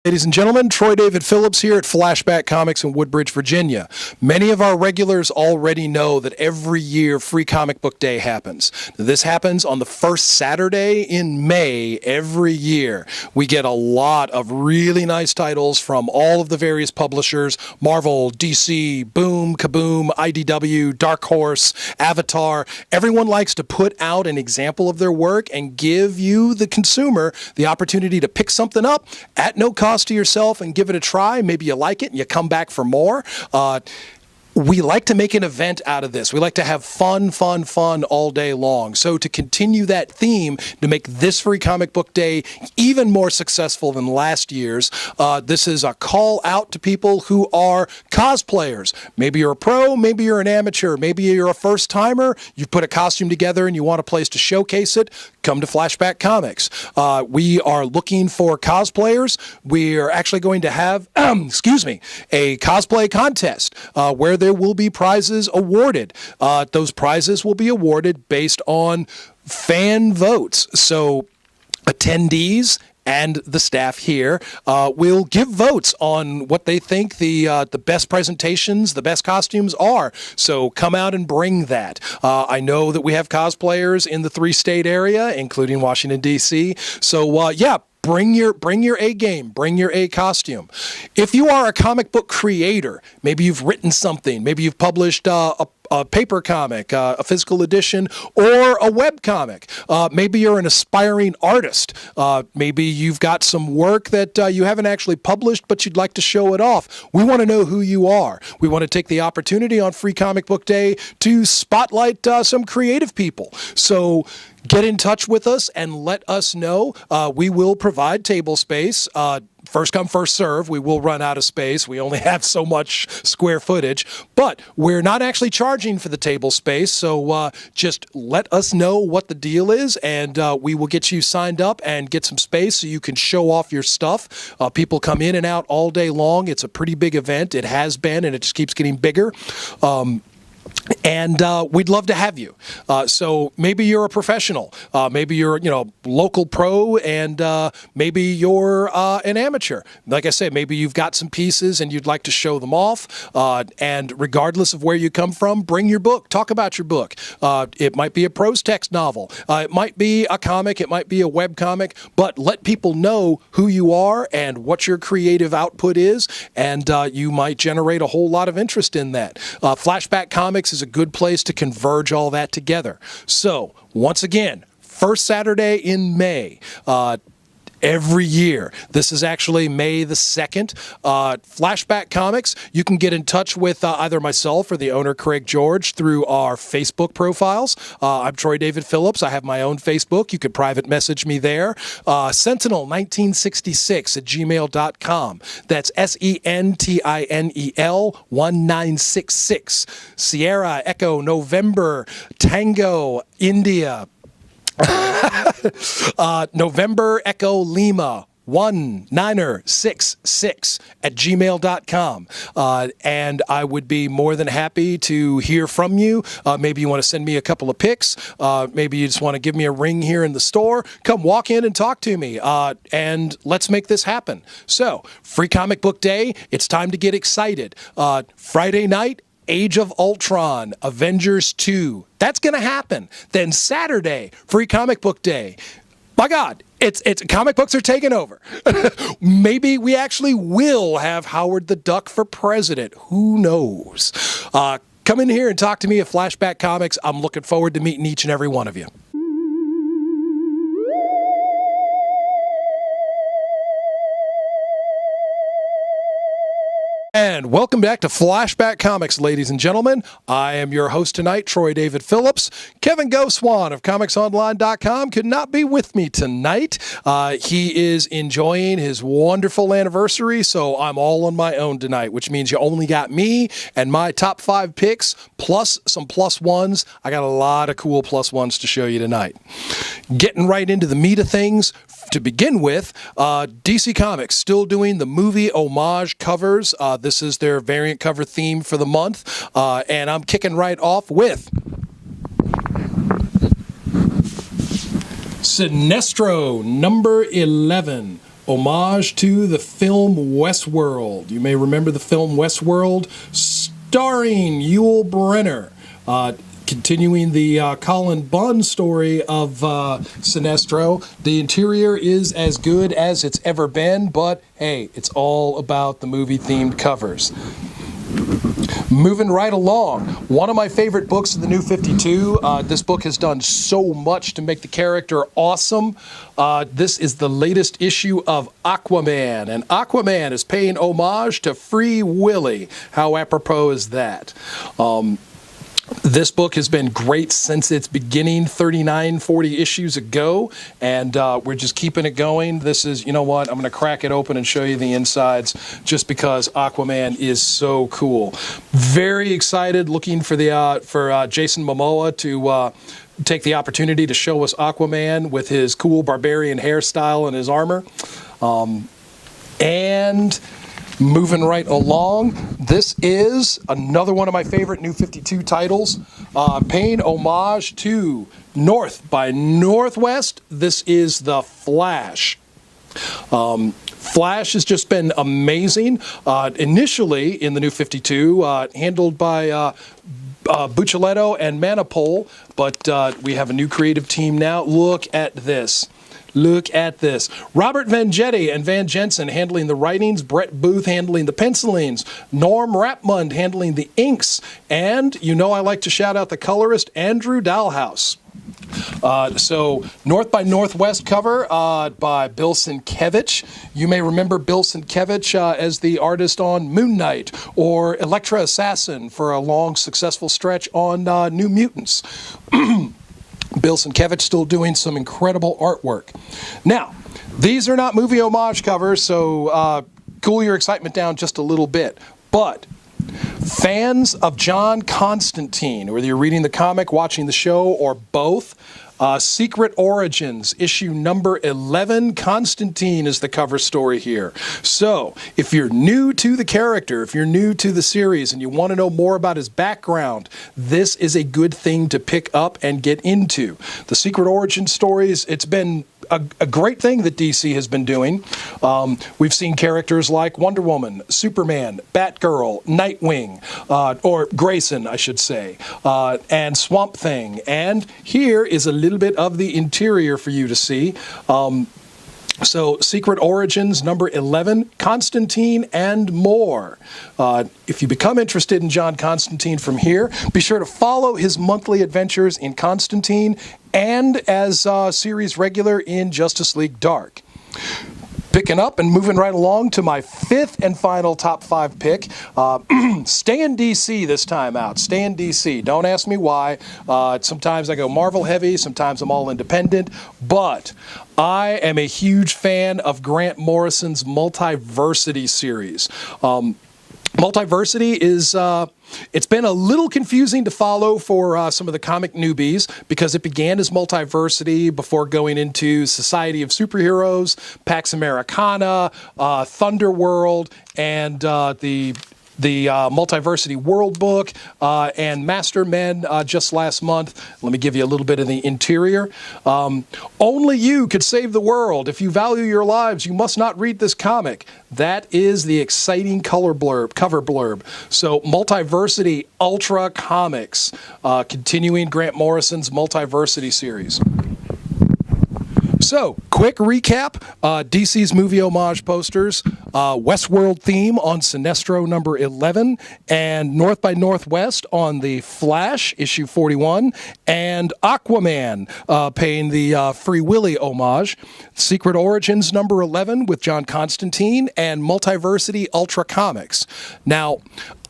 Ladies and gentlemen, Troy David Phillips here at Flashback Comics in Woodbridge, Virginia. Many of our regulars already know that every year Free Comic Book Day happens. This happens on the first Saturday in May every year. We get a lot of really nice titles from all of the various publishers: Marvel, DC, Boom, Kaboom, IDW, Dark Horse, Avatar. Everyone likes to put out an example of their work and give you, the consumer, the opportunity to pick something up at no cost to yourself and give it a try. Maybe you like it and you come back for more. We like to make an event out of this. We like to have fun all day long. So to continue that theme, to make this Free Comic Book Day even more successful than last year's, this is a call out to people who are cosplayers. Maybe you're a pro, maybe you're an amateur, maybe you're a first timer, you've put a costume together and you want a place to showcase it. Come to Flashback Comics. We are looking for cosplayers. We are actually going to have, a cosplay contest where there will be prizes awarded. Those prizes will be awarded based on fan votes. So attendees and the staff here will give votes on what they think the best presentations, the best costumes are. So come out and bring that. I know that we have cosplayers in the 3-state area, including Washington, D.C. So, bring your A game, bring your A costume. If you are a comic book creator, maybe you've written something, maybe you've published a paper comic, a physical edition, or a web comic. Maybe you're an aspiring artist. Maybe you've got some work that you haven't actually published, but you'd like to show it off. We want to know who you are. We want to take the opportunity on Free Comic Book Day to spotlight some creative people. So get in touch with us and let us know. We will provide table space. First come, first serve. We will run out of space. We only have so much square footage, but we're not actually charging for the table space. So just let us know what the deal is, and we will get you signed up and get some space so you can show off your stuff. People come in and out all day long. It's a pretty big event. It has been, and it just keeps getting bigger. And we'd love to have you. So maybe you're a professional. Maybe you're, local pro, and maybe you're an amateur. Like I said, maybe you've got some pieces and you'd like to show them off. And regardless of where you come from, bring your book. Talk about your book. It might be a prose text novel. It might be a comic. It might be a web comic. But let people know who you are and what your creative output is, and you might generate a whole lot of interest in that. Flashback Comics is a good place to converge all that together. So, once again, first Saturday in May, every year. This is actually May the 2nd. Flashback Comics, you can get in touch with either myself or the owner, Craig George, through our Facebook profiles. I'm Troy David Phillips. I have my own Facebook. You could private message me there. Sentinel1966@gmail.com. That's Sentinel 1966. Sierra Echo November Tango India November Echo Lima 1966@gmail.com. And I would be more than happy to hear from you. Maybe you want to send me a couple of pics. Maybe you just want to give me a ring here in the store. Come walk in and talk to me. And let's make this happen. So, Free Comic Book Day, it's time to get excited. Friday night, Age of Ultron, Avengers 2. That's going to happen. Then Saturday, Free Comic Book Day. My God, it's comic books are taking over. Maybe we actually will have Howard the Duck for president. Who knows? Come in here and talk to me at Flashback Comics. I'm looking forward to meeting each and every one of you. And welcome back to Flashback Comics, ladies and gentlemen. I am your host tonight, Troy David Phillips. Kevin Gaussoin of ComicsOnline.com could not be with me tonight. He is enjoying his wonderful anniversary, so I'm all on my own tonight, which means you only got me and my top 5 picks, plus some plus ones. I got a lot of cool plus ones to show you tonight. Getting right into the meat of things, to begin with, DC Comics still doing the movie homage covers. This is their variant cover theme for the month, and I'm kicking right off with Sinestro number 11. homage to the film Westworld. You may remember the film Westworld, starring Yul Brynner. Continuing the Colin Bunn story of Sinestro. The interior is as good as it's ever been, but hey, it's all about the movie-themed covers. Moving right along, one of my favorite books of the New 52. This book has done so much to make the character awesome. This is the latest issue of Aquaman, and Aquaman is paying homage to Free Willy. How apropos is that? This book has been great since its beginning 39, 40 issues ago, and we're just keeping it going. This is, you know what, I'm going to crack it open and show you the insides just because Aquaman is so cool. Very excited, looking for Jason Momoa to take the opportunity to show us Aquaman with his cool barbarian hairstyle and his armor. And moving right along, this is another one of my favorite New 52 titles, paying homage to North by Northwest. This is The Flash. Flash has just been amazing. Initially in the New 52, handled by Buccellato and Manapul, but we have a new creative team now. Look at this. Look at this. Robert Vangetti and Van Jensen handling the writings, Brett Booth handling the pencilings, Norm Rapmund handling the inks, and you know I like to shout out the colorist, Andrew Dalhouse. So North by Northwest cover by Bill Sienkiewicz. You may remember Bill Sienkiewicz as the artist on Moon Knight or Elektra Assassin for a long successful stretch on New Mutants. Bill Sienkiewicz still doing some incredible artwork. Now, these are not movie homage covers, so cool your excitement down just a little bit. But fans of John Constantine, whether you're reading the comic, watching the show, or both, Secret Origins, issue number 11. Constantine is the cover story here. So, if you're new to the character, if you're new to the series, and you want to know more about his background, this is a good thing to pick up and get into. The Secret Origin stories, it's been a great thing that DC has been doing. We've seen characters like Wonder Woman, Superman, Batgirl, Nightwing, or Grayson, I should say, and Swamp Thing. And here is a little bit of the interior for you to see. So, Secret Origins, number 11, Constantine, and more. If you become interested in John Constantine from here, be sure to follow his monthly adventures in Constantine and as series regular in Justice League Dark. Picking up and moving right along to my fifth and final top 5 pick. Stay in DC this time out. Stay in DC. Don't ask me why. Sometimes I go Marvel heavy. Sometimes I'm all independent. But I am a huge fan of Grant Morrison's Multiversity series. Multiversity is, it's been a little confusing to follow for some of the comic newbies because it began as Multiversity before going into Society of Superheroes, Pax Americana, Thunderworld, and the Multiversity World Book, and Master Men just last month. Let me give you a little bit of the interior. Only you could save the world. If you value your lives, you must not read this comic. That is the exciting cover blurb. So Multiversity Ultra Comics, continuing Grant Morrison's Multiversity series. So, quick recap, DC's movie homage posters, Westworld theme on Sinestro number 11, and North by Northwest on The Flash, issue 41, and Aquaman paying the Free Willy homage, Secret Origins number 11 with John Constantine, and Multiversity Ultra Comics. Now,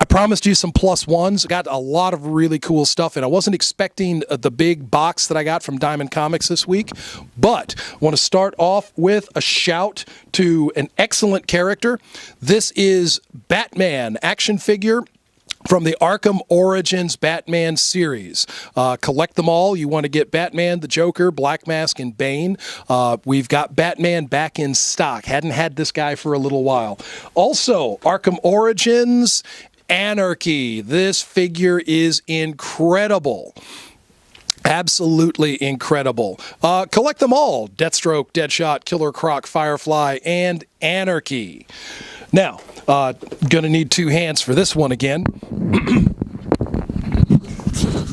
I promised you some plus ones. I got a lot of really cool stuff, and I wasn't expecting the big box that I got from Diamond Comics this week, but I want to start off with a shout to an excellent character. This is Batman action figure from the Arkham Origins Batman series. Collect them all. You want to get Batman, the Joker, Black Mask, and Bane. We've got Batman back in stock. Hadn't had this guy for a little while. Also, Arkham Origins Anarchy. This figure is incredible. Absolutely incredible. Collect them all. Deathstroke, Deadshot, Killer Croc, Firefly, and Anarchy. Now, gonna need two hands for this one again.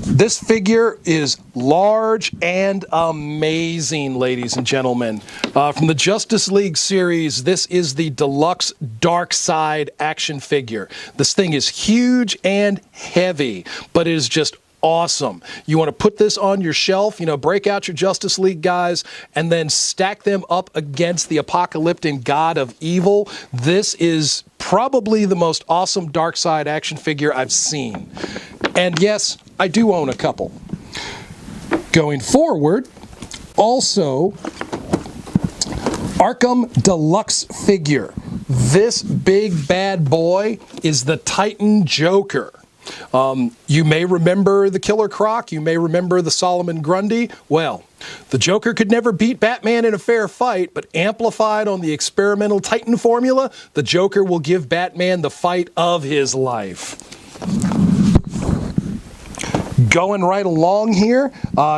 This figure is large and amazing, ladies and gentlemen. From the Justice League series, this is the deluxe Darkseid action figure. This thing is huge and heavy, but it is just awesome. You want to put this on your shelf, break out your Justice League guys, and then stack them up against the apocalyptic god of evil. This is probably the most awesome Darkseid action figure I've seen. And yes, I do own a couple. Going forward, also, Arkham Deluxe figure. This big bad boy is the Titan Joker. You may remember the Killer Croc. You may remember the Solomon Grundy. Well, the Joker could never beat Batman in a fair fight, but amplified on the experimental Titan formula, the Joker will give Batman the fight of his life. Going right along here,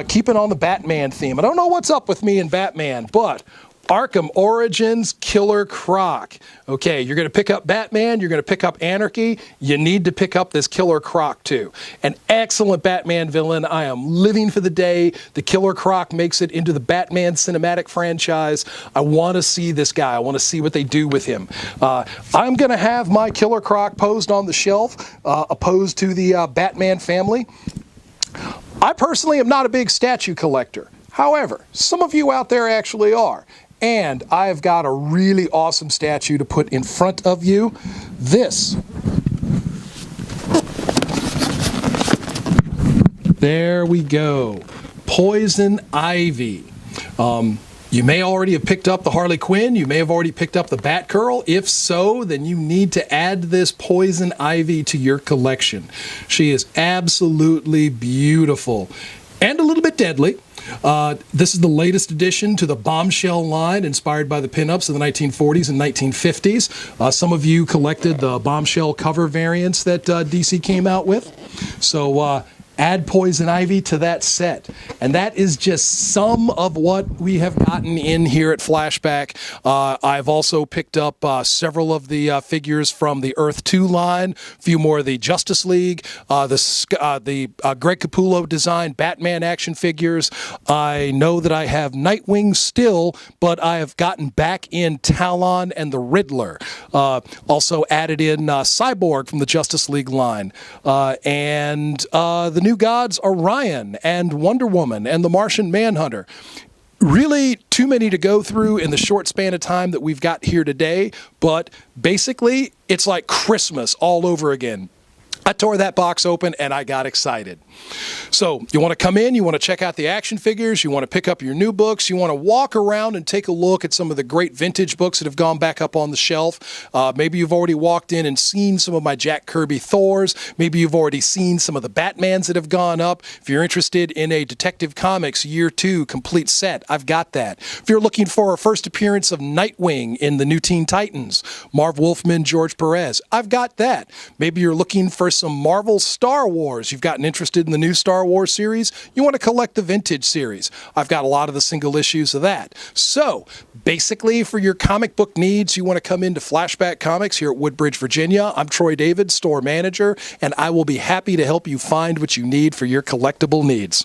keeping on the Batman theme. I don't know what's up with me and Batman, but Arkham Origins Killer Croc. Okay, you're going to pick up Batman, you're going to pick up Anarchy, you need to pick up this Killer Croc too. An excellent Batman villain. I am living for the day the Killer Croc makes it into the Batman cinematic franchise. I want to see this guy. I want to see what they do with him. I'm going to have my Killer Croc posed on the shelf, opposed to the Batman family. I personally am not a big statue collector. However, some of you out there actually are. And I've got a really awesome statue to put in front of you. This. There we go. Poison Ivy. You may already have picked up the Harley Quinn. You may have already picked up the Batgirl. If so, then you need to add this Poison Ivy to your collection. She is absolutely beautiful and a little bit deadly. This is the latest addition to the Bombshell line, inspired by the pinups of the 1940s and 1950s. Some of you collected the Bombshell cover variants that DC came out with. So add Poison Ivy to that set. And that is just some of what we have gotten in here at Flashback. I've also picked up several of the figures from the Earth 2 line, a few more of the Justice League, the Greg Capullo designed Batman action figures. I know that I have Nightwing still, but I have gotten back in Talon and the Riddler. Also added in Cyborg from the Justice League line. And the new gods, Orion and Wonder Woman and the Martian Manhunter. Really too many to go through in the short span of time that we've got here today, but basically it's like Christmas all over again. I tore that box open and I got excited. So you want to come in, you want to check out the action figures, you want to pick up your new books, you want to walk around and take a look at some of the great vintage books that have gone back up on the shelf. Maybe you've already walked in and seen some of my Jack Kirby Thors. Maybe you've already seen some of the Batmans that have gone up. If you're interested in a Detective Comics Year 2 complete set, I've got that. If you're looking for a first appearance of Nightwing in the New Teen Titans, Marv Wolfman, George Perez, I've got that. Maybe you're looking for some Marvel Star Wars. You've gotten interested in the new Star Wars series. You want to collect the vintage series. I've got a lot of the single issues of that. So basically, for your comic book needs, you want to come into Flashback Comics here at Woodbridge, Virginia. I'm Troy David, store manager, and I will be happy to help you find what you need for your collectible needs.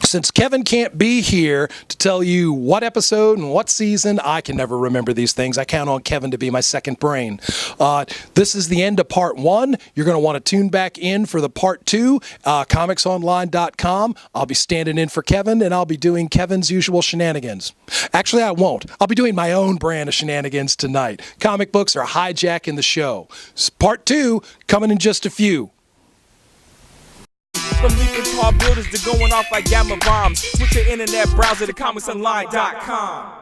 Since Kevin can't be here to tell you what episode and what season, I can never remember these things. I count on Kevin to be my second brain. This is the end of part 1. You're going to want to tune back in for the part 2, ComicsOnline.com. I'll be standing in for Kevin, and I'll be doing Kevin's usual shenanigans. Actually, I won't. I'll be doing my own brand of shenanigans tonight. Comic books are hijacking the show. Part 2 coming in just a few. From leaping tall buildings to going off like gamma bombs. Switch your internet browser to ComicsOnline.com.